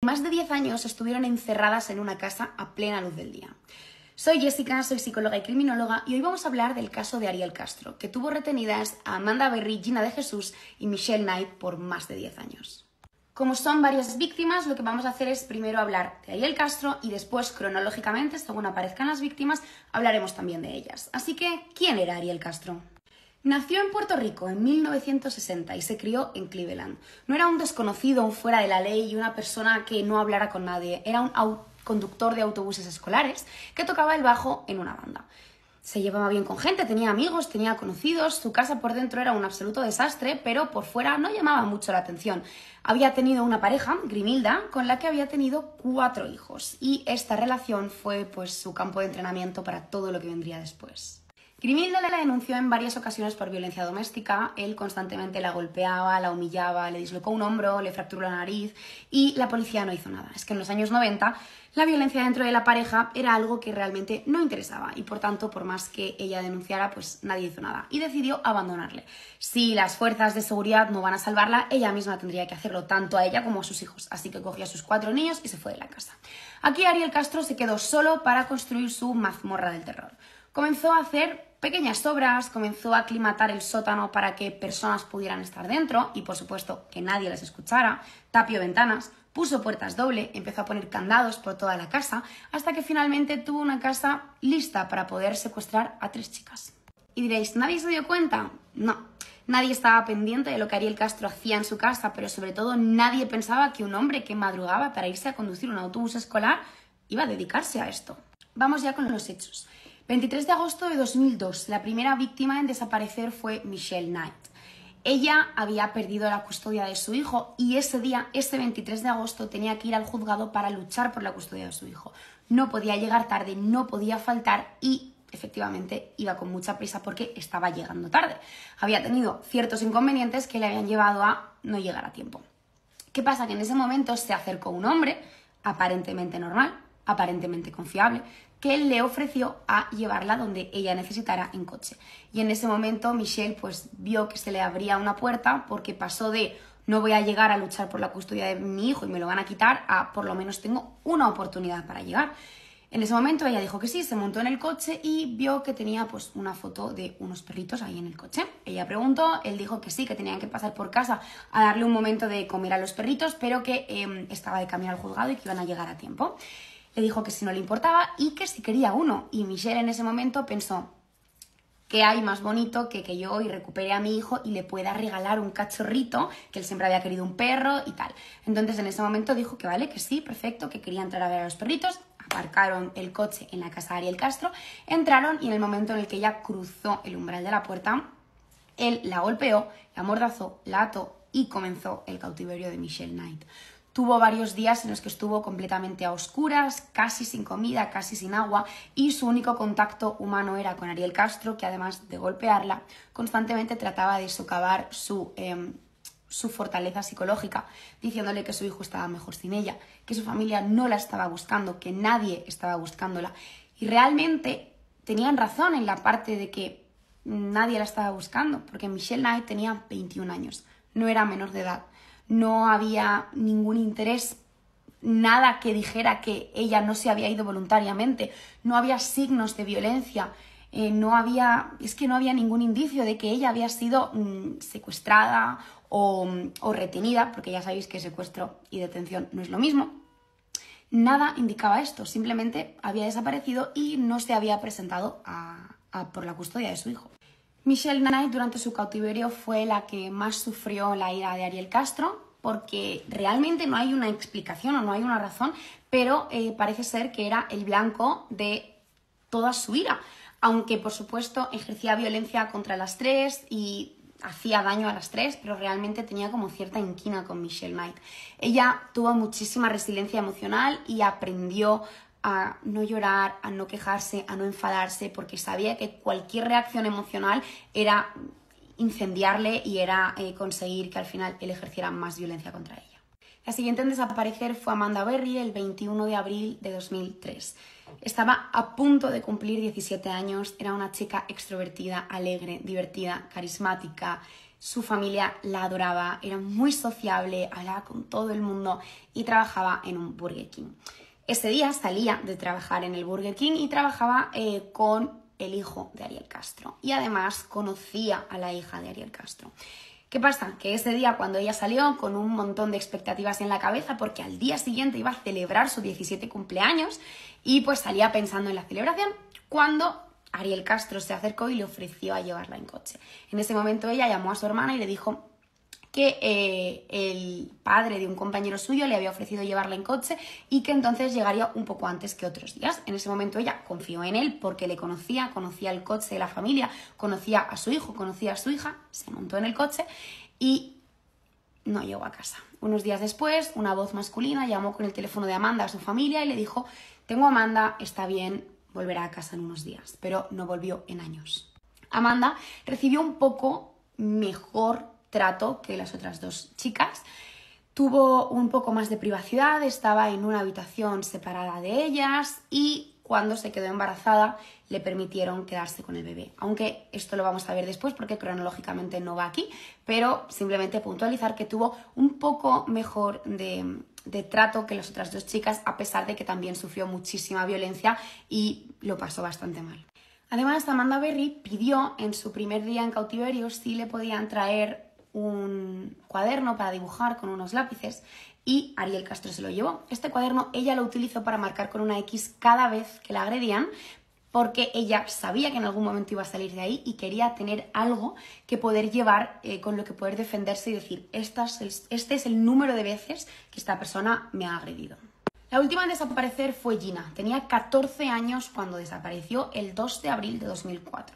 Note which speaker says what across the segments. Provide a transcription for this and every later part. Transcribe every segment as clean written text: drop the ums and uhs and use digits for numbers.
Speaker 1: Más de 10 años estuvieron encerradas en una casa a plena luz del día. Soy Jessica, soy psicóloga y criminóloga y hoy vamos a hablar del caso de Ariel Castro, que tuvo retenidas a Amanda Berry, Gina de Jesús y Michelle Knight por más de 10 años. Como son varias víctimas, lo que vamos a hacer es primero hablar de Ariel Castro y después, cronológicamente, según aparezcan las víctimas, hablaremos también de ellas. Así que, ¿quién era Ariel Castro? Nació en Puerto Rico en 1960 y se crió en Cleveland. No era un desconocido, un fuera de la ley y una persona que no hablara con nadie. Era un conductor de autobuses escolares que tocaba el bajo en una banda. Se llevaba bien con gente, tenía amigos, tenía conocidos, su casa por dentro era un absoluto desastre, pero por fuera no llamaba mucho la atención. Había tenido una pareja, Grimilda, con la que había tenido 4 hijos y esta relación fue pues su campo de entrenamiento para todo lo que vendría después. Grimilda la denunció en varias ocasiones por violencia doméstica. Él constantemente la golpeaba, la humillaba, le dislocó un hombro, le fracturó la nariz y la policía no hizo nada. Es que en los años 90 la violencia dentro de la pareja era algo que realmente no interesaba y por tanto, por más que ella denunciara, pues nadie hizo nada y decidió abandonarle. Si las fuerzas de seguridad no van a salvarla, ella misma tendría que hacerlo, tanto a ella como a sus hijos. Así que cogió a sus 4 niños y se fue de la casa. Aquí Ariel Castro se quedó solo para construir su mazmorra del terror. Comenzó a hacer pequeñas obras, comenzó a aclimatar el sótano para que personas pudieran estar dentro y, por supuesto, que nadie les escuchara, tapió ventanas, puso puertas doble, empezó a poner candados por toda la casa, hasta que finalmente tuvo una casa lista para poder secuestrar a 3 chicas. Y diréis, ¿nadie se dio cuenta? No. Nadie estaba pendiente de lo que Ariel Castro hacía en su casa, pero sobre todo nadie pensaba que un hombre que madrugaba para irse a conducir un autobús escolar iba a dedicarse a esto. Vamos ya con los hechos. 23 de agosto de 2002, la primera víctima en desaparecer fue Michelle Knight. Ella había perdido la custodia de su hijo y ese día, ese 23 de agosto, tenía que ir al juzgado para luchar por la custodia de su hijo. No podía llegar tarde, no podía faltar y efectivamente iba con mucha prisa porque estaba llegando tarde. Había tenido ciertos inconvenientes que le habían llevado a no llegar a tiempo. ¿Qué pasa? Que en ese momento se acercó un hombre aparentemente normal, aparentemente confiable, que le ofreció a llevarla donde ella necesitara en coche. Y en ese momento Michelle pues vio que se le abría una puerta porque pasó de no voy a llegar a luchar por la custodia de mi hijo y me lo van a quitar a por lo menos tengo una oportunidad para llegar. En ese momento ella dijo que sí, se montó en el coche y vio que tenía pues una foto de unos perritos ahí en el coche. Ella preguntó, él dijo que sí, que tenían que pasar por casa a darle un momento de comer a los perritos, pero que estaba de camino al juzgado y que iban a llegar a tiempo. Le dijo que si no le importaba y que si quería uno. Y Michelle en ese momento pensó, ¿qué hay más bonito que yo y recupere a mi hijo y le pueda regalar un cachorrito, que él siempre había querido un perro y tal? Entonces en ese momento dijo que vale, que sí, perfecto, que quería entrar a ver a los perritos. Aparcaron el coche en la casa de Ariel Castro, entraron y en el momento en el que ella cruzó el umbral de la puerta, él la golpeó, la amordazó, la ató y comenzó el cautiverio de Michelle Knight. Tuvo varios días en los que estuvo completamente a oscuras, casi sin comida, casi sin agua y su único contacto humano era con Ariel Castro, que además de golpearla, constantemente trataba de socavar su fortaleza psicológica, diciéndole que su hijo estaba mejor sin ella, que su familia no la estaba buscando, que nadie estaba buscándola. Y realmente tenían razón en la parte de que nadie la estaba buscando, porque Michelle Knight tenía 21 años, no era menor de edad. No había ningún interés, nada que dijera que ella no se había ido voluntariamente, no había signos de violencia, no había ningún indicio de que ella había sido secuestrada o retenida, porque ya sabéis que secuestro y detención no es lo mismo. Nada indicaba esto, simplemente había desaparecido y no se había presentado por la custodia de su hijo. Michelle Knight durante su cautiverio fue la que más sufrió la ira de Ariel Castro porque realmente no hay una explicación o no hay una razón, pero parece ser que era el blanco de toda su ira, aunque por supuesto ejercía violencia contra las 3 y hacía daño a las 3, pero realmente tenía como cierta inquina con Michelle Knight. Ella tuvo muchísima resiliencia emocional y aprendió a no llorar, a no quejarse, a no enfadarse, porque sabía que cualquier reacción emocional era incendiarle y era conseguir que al final él ejerciera más violencia contra ella. La siguiente en desaparecer fue Amanda Berry el 21 de abril de 2003. Estaba a punto de cumplir 17 años, era una chica extrovertida, alegre, divertida, carismática, Su familia la adoraba, era muy sociable, hablaba con todo el mundo y trabajaba en un Burger King. Ese día salía de trabajar en el Burger King y trabajaba con el hijo de Ariel Castro. Y además conocía a la hija de Ariel Castro. ¿Qué pasa? Que ese día cuando ella salió con un montón de expectativas en la cabeza porque al día siguiente iba a celebrar su 17 cumpleaños y pues salía pensando en la celebración cuando Ariel Castro se acercó y le ofreció a llevarla en coche. En ese momento ella llamó a su hermana y le dijo que el padre de un compañero suyo le había ofrecido llevarla en coche y que entonces llegaría un poco antes que otros días. En ese momento ella confió en él porque le conocía el coche de la familia, conocía a su hijo, conocía a su hija, se montó en el coche y no llegó a casa. Unos días después, una voz masculina llamó con el teléfono de Amanda a su familia y le dijo: tengo a Amanda, está bien, volverá a casa en unos días, pero no volvió en años. Amanda recibió un poco mejor trato que las otras dos chicas. Tuvo un poco más de privacidad, estaba en una habitación separada de ellas y cuando se quedó embarazada le permitieron quedarse con el bebé. Aunque esto lo vamos a ver después porque cronológicamente no va aquí, pero simplemente puntualizar que tuvo un poco mejor de trato que las otras dos chicas, a pesar de que también sufrió muchísima violencia y lo pasó bastante mal. Además, Amanda Berry pidió en su primer día en cautiverio si le podían traer un cuaderno para dibujar con unos lápices y Ariel Castro se lo llevó. Este cuaderno ella lo utilizó para marcar con una X cada vez que la agredían porque ella sabía que en algún momento iba a salir de ahí y quería tener algo que poder llevar, con lo que poder defenderse y decir: este es el número de veces que esta persona me ha agredido. La última en desaparecer fue Gina. Tenía 14 años cuando desapareció el 2 de abril de 2004.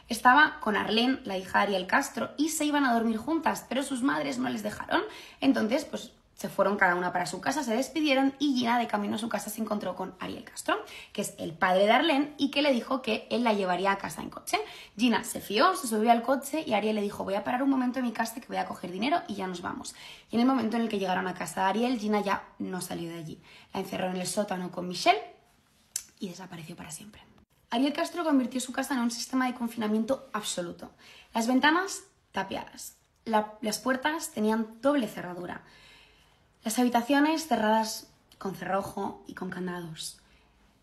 Speaker 1: Estaba con Arlene, la hija de Ariel Castro, y se iban a dormir juntas, pero sus madres no les dejaron. Entonces, pues se fueron cada una para su casa, se despidieron y Gina de camino a su casa se encontró con Ariel Castro, que es el padre de Arlene, y que le dijo que él la llevaría a casa en coche. Gina se fió, se subió al coche y Ariel le dijo: voy a parar un momento en mi casa que voy a coger dinero y ya nos vamos. Y en el momento en el que llegaron a casa de Ariel, Gina ya no salió de allí. La encerró en el sótano con Michelle y desapareció para siempre. Ariel Castro convirtió su casa en un sistema de confinamiento absoluto. Las ventanas tapiadas, las puertas tenían doble cerradura. Las habitaciones cerradas con cerrojo y con candados.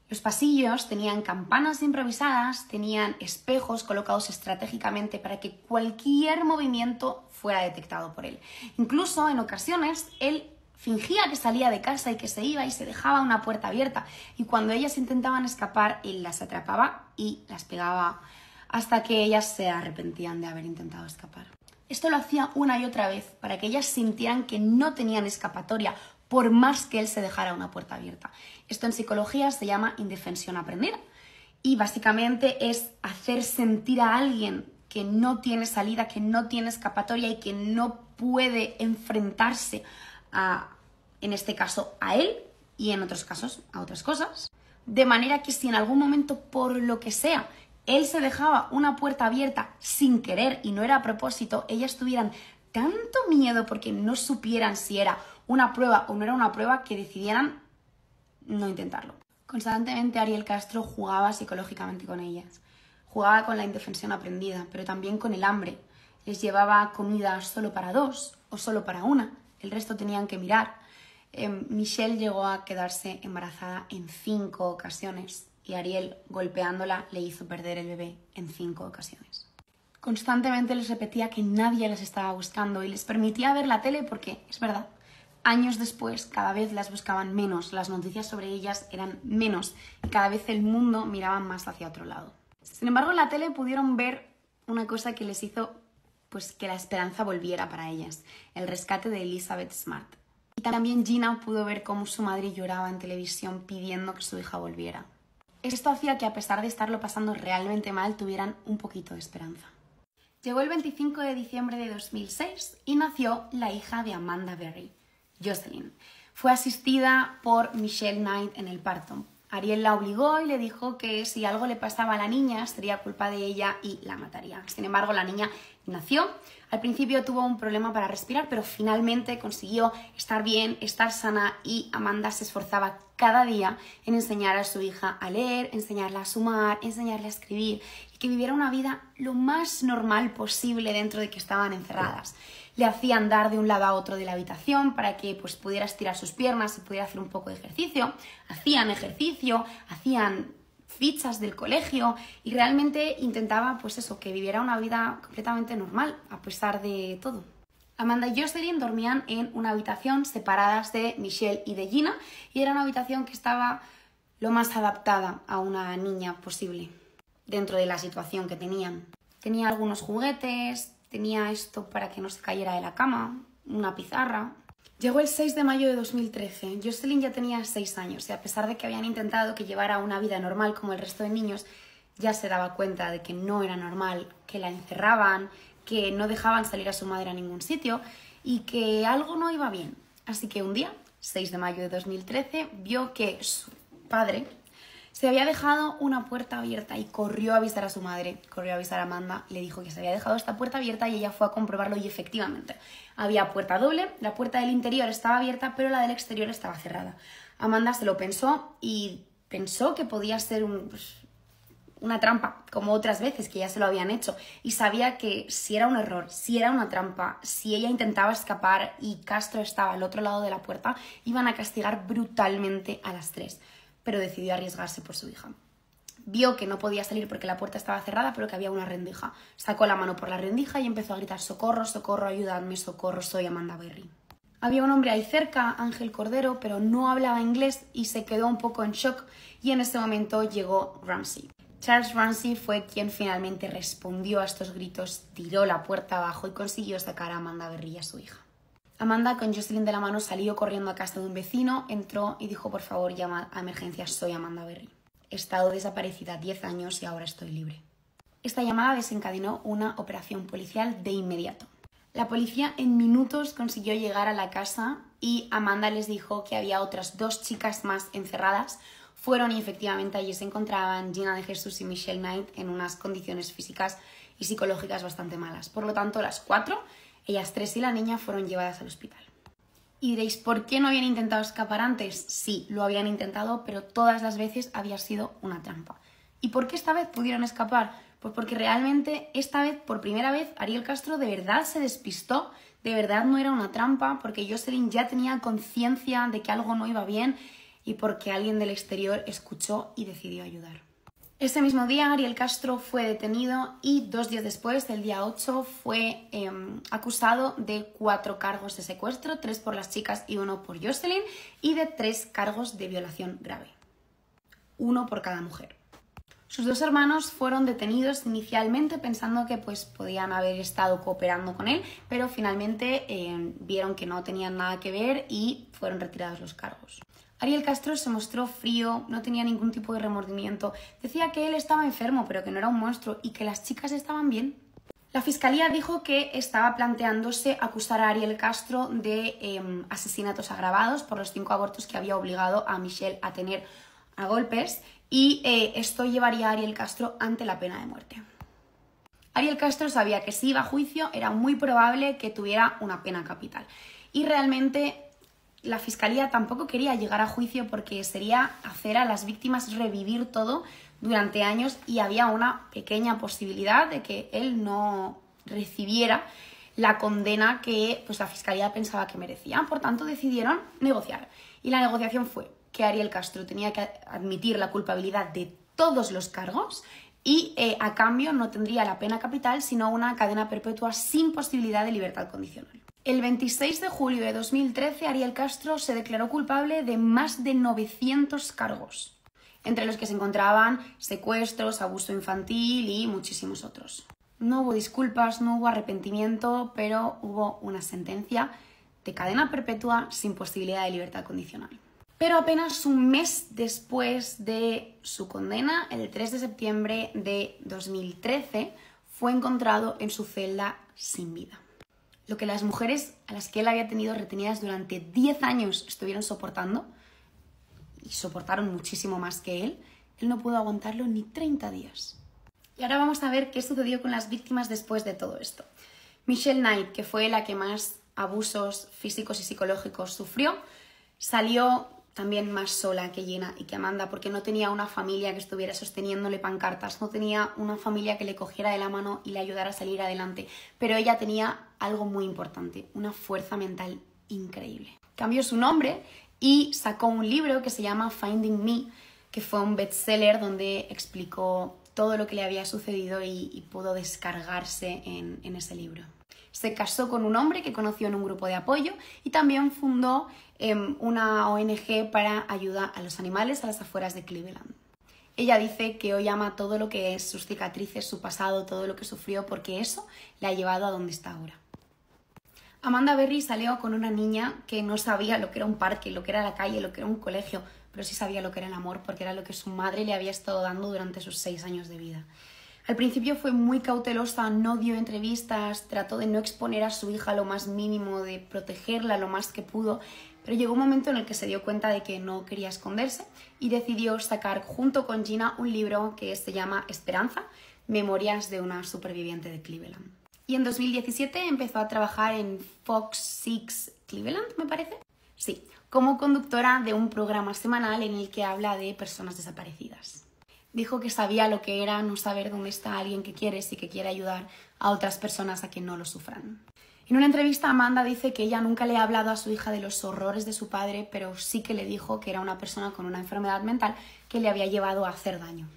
Speaker 1: Los pasillos tenían campanas improvisadas, tenían espejos colocados estratégicamente para que cualquier movimiento fuera detectado por él. Incluso en ocasiones él fingía que salía de casa y que se iba y se dejaba una puerta abierta. Y cuando ellas intentaban escapar, él las atrapaba y las pegaba hasta que ellas se arrepentían de haber intentado escapar. Esto lo hacía una y otra vez para que ellas sintieran que no tenían escapatoria por más que él se dejara una puerta abierta. Esto en psicología se llama indefensión aprendida y básicamente es hacer sentir a alguien que no tiene salida, que no tiene escapatoria y que no puede enfrentarse a, en este caso, a él y en otros casos a otras cosas. De manera que si en algún momento, por lo que sea, él se dejaba una puerta abierta sin querer y no era a propósito, ellas tuvieran tanto miedo porque no supieran si era una prueba o no era una prueba que decidieran no intentarlo. Constantemente Ariel Castro jugaba psicológicamente con ellas. Jugaba con la indefensión aprendida, pero también con el hambre. Les llevaba comida solo para dos o solo para una. El resto tenían que mirar. Michelle llegó a quedarse embarazada en 5 ocasiones y Ariel, golpeándola, le hizo perder el bebé en 5 ocasiones. Constantemente les repetía que nadie las estaba buscando y les permitía ver la tele porque, es verdad, años después cada vez las buscaban menos, las noticias sobre ellas eran menos y cada vez el mundo miraba más hacia otro lado. Sin embargo, en la tele pudieron ver una cosa que les hizo pues que la esperanza volviera para ellas, el rescate de Elizabeth Smart. Y también Gina pudo ver cómo su madre lloraba en televisión pidiendo que su hija volviera. Esto hacía que a pesar de estarlo pasando realmente mal, tuvieran un poquito de esperanza. Llegó el 25 de diciembre de 2006 y nació la hija de Amanda Berry, Jocelyn. Fue asistida por Michelle Knight en el parto. Ariel la obligó y le dijo que si algo le pasaba a la niña sería culpa de ella y la mataría. Sin embargo, la niña nació. Al principio tuvo un problema para respirar, pero finalmente consiguió estar bien, estar sana, y Amanda se esforzaba cada día en enseñar a su hija a leer, enseñarla a sumar, enseñarla a escribir y que viviera una vida lo más normal posible dentro de que estaban encerradas. Le hacían dar de un lado a otro de la habitación para que pues, pudiera estirar sus piernas y pudiera hacer un poco de ejercicio. Hacían ejercicio, hacían fichas del colegio y realmente intentaba pues eso, que viviera una vida completamente normal a pesar de todo. Amanda y Jocelyn dormían en una habitación separadas de Michelle y de Gina, y era una habitación que estaba lo más adaptada a una niña posible dentro de la situación que tenían. Tenía algunos juguetes, tenía esto para que no se cayera de la cama, una pizarra. Llegó el 6 de mayo de 2013. Jocelyn ya tenía 6 años y a pesar de que habían intentado que llevara una vida normal como el resto de niños, ya se daba cuenta de que no era normal, que la encerraban, que no dejaban salir a su madre a ningún sitio y que algo no iba bien. Así que un día, 6 de mayo de 2013, vio que su padre se había dejado una puerta abierta y corrió a avisar a su madre, corrió a avisar a Amanda, le dijo que se había dejado esta puerta abierta y ella fue a comprobarlo y efectivamente había puerta doble, la puerta del interior estaba abierta pero la del exterior estaba cerrada. Amanda se lo pensó y pensó que podía ser una trampa, como otras veces que ya se lo habían hecho, y sabía que si era un error, si era una trampa, si ella intentaba escapar y Castro estaba al otro lado de la puerta, iban a castigar brutalmente a las tres. Pero decidió arriesgarse por su hija. Vio que no podía salir porque la puerta estaba cerrada, pero que había una rendija. Sacó la mano por la rendija y empezó a gritar: socorro, socorro, ayudadme, socorro, soy Amanda Berry. Había un hombre ahí cerca, Ángel Cordero, pero no hablaba inglés y se quedó un poco en shock, y en ese momento llegó Ramsey. Charles Ramsey fue quien finalmente respondió a estos gritos, tiró la puerta abajo y consiguió sacar a Amanda Berry y a su hija. Amanda, con Jocelyn de la mano, salió corriendo a casa de un vecino, entró y dijo: por favor, llama a emergencias, soy Amanda Berry. He estado desaparecida 10 años y ahora estoy libre. Esta llamada desencadenó una operación policial de inmediato. La policía en minutos consiguió llegar a la casa y Amanda les dijo que había otras 2 chicas más encerradas. Fueron y efectivamente allí se encontraban Gina de Jesús y Michelle Knight en unas condiciones físicas y psicológicas bastante malas. Por lo tanto, las 4, ellas 3 y la niña, fueron llevadas al hospital. Y diréis, ¿por qué no habían intentado escapar antes? Sí, lo habían intentado, pero todas las veces había sido una trampa. ¿Y por qué esta vez pudieron escapar? Pues porque realmente esta vez, por primera vez, Ariel Castro de verdad se despistó, de verdad no era una trampa, porque Jocelyn ya tenía conciencia de que algo no iba bien y porque alguien del exterior escuchó y decidió ayudar. Ese mismo día Ariel Castro fue detenido y 2 días después, el día 8, fue acusado de 4 cargos de secuestro, 3 por las chicas y 1 por Jocelyn, y de 3 cargos de violación grave, 1 por cada mujer. Sus 2 hermanos fueron detenidos inicialmente pensando que pues, podían haber estado cooperando con él, pero finalmente vieron que no tenían nada que ver y fueron retirados los cargos. Ariel Castro se mostró frío, no tenía ningún tipo de remordimiento, decía que él estaba enfermo pero que no era un monstruo y que las chicas estaban bien. La fiscalía dijo que estaba planteándose acusar a Ariel Castro de asesinatos agravados por los 5 abortos que había obligado a Michelle a tener a golpes, y esto llevaría a Ariel Castro ante la pena de muerte. Ariel Castro sabía que si iba a juicio era muy probable que tuviera una pena capital, y realmente la fiscalía tampoco quería llegar a juicio porque sería hacer a las víctimas revivir todo durante años y había una pequeña posibilidad de que él no recibiera la condena que pues, la fiscalía pensaba que merecía. Por tanto, decidieron negociar. Y la negociación fue que Ariel Castro tenía que admitir la culpabilidad de todos los cargos y a cambio no tendría la pena capital, sino una cadena perpetua sin posibilidad de libertad condicional. El 26 de julio de 2013, Ariel Castro se declaró culpable de más de 900 cargos, entre los que se encontraban secuestros, abuso infantil y muchísimos otros. No hubo disculpas, no hubo arrepentimiento, pero hubo una sentencia de cadena perpetua sin posibilidad de libertad condicional. Pero apenas un mes después de su condena, el 3 de septiembre de 2013, fue encontrado en su celda sin vida. Lo que las mujeres a las que él había tenido retenidas durante 10 años estuvieron soportando, y soportaron muchísimo más que él no pudo aguantarlo ni 30 días. Y ahora vamos a ver qué sucedió con las víctimas después de todo esto. Michelle Knight, que fue la que más abusos físicos y psicológicos sufrió, salió también más sola que Gina y que Amanda, porque no tenía una familia que estuviera sosteniéndole pancartas, no tenía una familia que le cogiera de la mano y le ayudara a salir adelante, pero ella tenía algo muy importante, una fuerza mental increíble. Cambió su nombre y sacó un libro que se llama Finding Me, que fue un bestseller donde explicó todo lo que le había sucedido y pudo descargarse en ese libro. Se casó con un hombre que conoció en un grupo de apoyo y también fundó una ONG para ayuda a los animales a las afueras de Cleveland. Ella dice que hoy ama todo lo que es sus cicatrices, su pasado, todo lo que sufrió, porque eso le ha llevado a donde está ahora. Amanda Berry salió con una niña que no sabía lo que era un parque, lo que era la calle, lo que era un colegio, pero sí sabía lo que era el amor, porque era lo que su madre le había estado dando durante sus 6 años de vida. Al principio fue muy cautelosa, no dio entrevistas, trató de no exponer a su hija lo más mínimo, de protegerla lo más que pudo, pero llegó un momento en el que se dio cuenta de que no quería esconderse y decidió sacar junto con Gina un libro que se llama Esperanza, Memorias de una superviviente de Cleveland. Y en 2017 empezó a trabajar en Fox 6 Cleveland, me parece. Sí, como conductora de un programa semanal en el que habla de personas desaparecidas. Dijo que sabía lo que era no saber dónde está alguien que quieres y que quiere ayudar a otras personas a que no lo sufran. En una entrevista, Amanda dice que ella nunca le ha hablado a su hija de los horrores de su padre, pero sí que le dijo que era una persona con una enfermedad mental que le había llevado a hacer daño.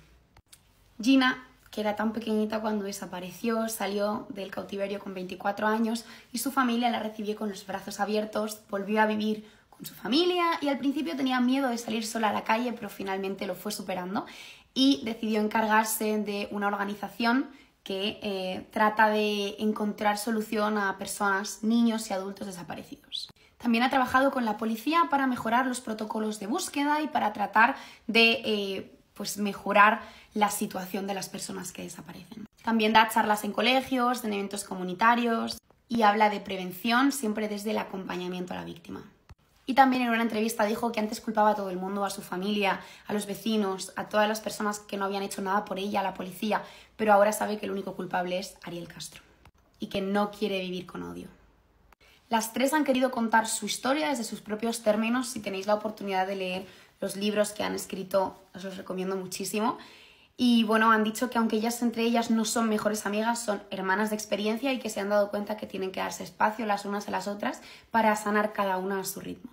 Speaker 1: Gina, que era tan pequeñita cuando desapareció, salió del cautiverio con 24 años y su familia la recibió con los brazos abiertos, volvió a vivir con su familia y al principio tenía miedo de salir sola a la calle, pero finalmente lo fue superando y decidió encargarse de una organización que trata de encontrar solución a personas, niños y adultos desaparecidos. También ha trabajado con la policía para mejorar los protocolos de búsqueda y para tratar de mejorar la situación de las personas que desaparecen. También da charlas en colegios, en eventos comunitarios y habla de prevención siempre desde el acompañamiento a la víctima. Y también en una entrevista dijo que antes culpaba a todo el mundo, a su familia, a los vecinos, a todas las personas que no habían hecho nada por ella, a la policía, pero ahora sabe que el único culpable es Ariel Castro y que no quiere vivir con odio. Las tres han querido contar su historia desde sus propios términos. Si tenéis la oportunidad de leer los libros que han escrito, os los recomiendo muchísimo. Y bueno, han dicho que aunque ellas entre ellas no son mejores amigas, son hermanas de experiencia y que se han dado cuenta que tienen que darse espacio las unas a las otras para sanar cada una a su ritmo.